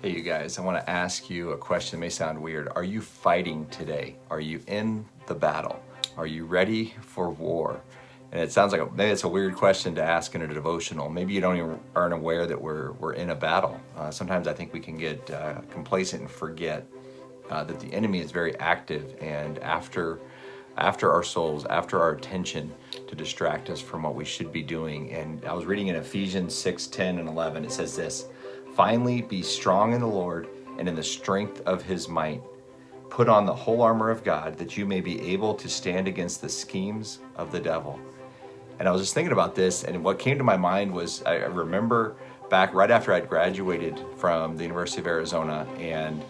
Hey, you guys, I want to ask you a question that may sound weird. Are you fighting today? Are you in the battle? Are you ready for war? And it sounds like maybe it's a weird question to ask in a devotional. Maybe you don't even aren't aware that we're in a battle. Sometimes I think we can get complacent and forget that the enemy is very active and after our souls, after our attention to distract us from what we should be doing. And I was reading in Ephesians 6:10 and 11. It says this: finally, be strong in the Lord and in the strength of his might. Put on the whole armor of God that you may be able to stand against the schemes of the devil. And I was just thinking about this, and what came to my mind was I remember back right after I'd graduated from the University of Arizona, and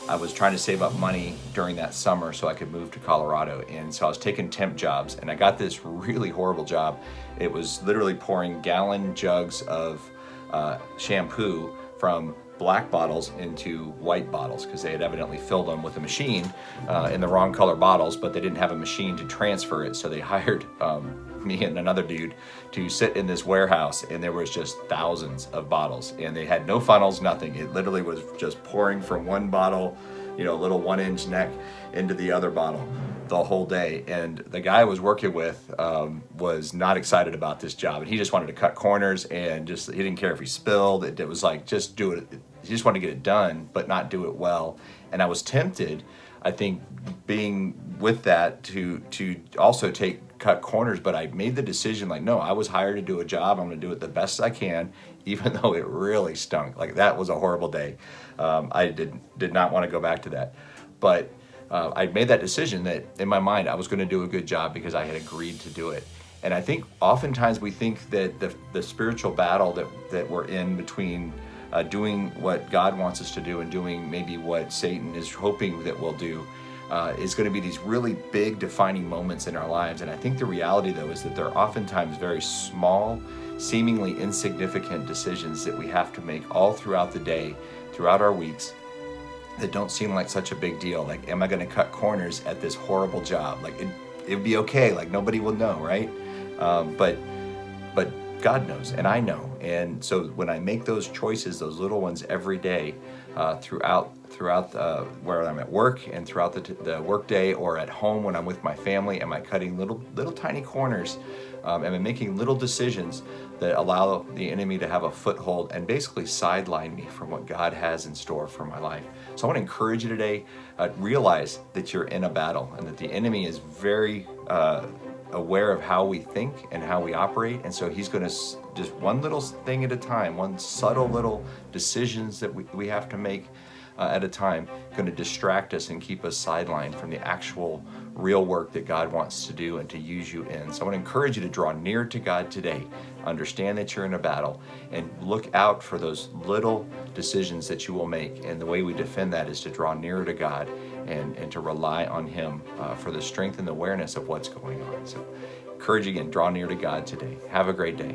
I was trying to save up money during that summer so I could move to Colorado. And so I was taking temp jobs, and I got this really horrible job. It was literally pouring gallon jugs of shampoo from black bottles into white bottles because they had evidently filled them with a machine in the wrong color bottles, but they didn't have a machine to transfer it. So they hired me and another dude to sit in this warehouse, and there was just thousands of bottles, and they had no funnels, nothing. It literally was just pouring from one bottle, little 1-inch neck into the other bottle the whole day. And the guy I was working with was not excited about this job, and he just wanted to cut corners, and he didn't care if he spilled. It was like, just do it. He just wanted to get it done, but not do it well. And I was tempted, I think, being with that to also cut corners, but I made the decision, like, no, I was hired to do a job. I'm going to do it the best I can, even though it really stunk. Like, that was a horrible day. I did not want to go back to that, but I made that decision that in my mind I was going to do a good job because I had agreed to do it. And I think oftentimes we think that the spiritual battle that we're in between doing what God wants us to do and doing maybe what Satan is hoping that we'll do is going to be these really big defining moments in our lives. And I think the reality, though, is that they're oftentimes very small, seemingly insignificant decisions that we have to make all throughout the day, throughout our weeks, that don't seem like such a big deal. Like, am I going to cut corners at this horrible job? Like, it'd be okay. Like, nobody will know, right? But God knows, and I know. And so when I make those choices, those little ones every day, throughout where I'm at work and throughout the work day, or at home when I'm with my family, am I cutting little tiny corners? Am I making little decisions that allow the enemy to have a foothold and basically sideline me from what God has in store for my life? So I want to encourage you today, realize that you're in a battle and that the enemy is very aware of how we think and how we operate. And so he's going to just one little thing at a time, one subtle little decisions that we have to make at a time, going to distract us and keep us sidelined from the actual real work that God wants to do and to use you in. So I want to encourage you to draw near to God today. Understand that you're in a battle and look out for those little decisions that you will make. And the way we defend that is to draw nearer to God and to rely on him for the strength and the awareness of what's going on. So encourage you again, draw near to God today. Have a great day.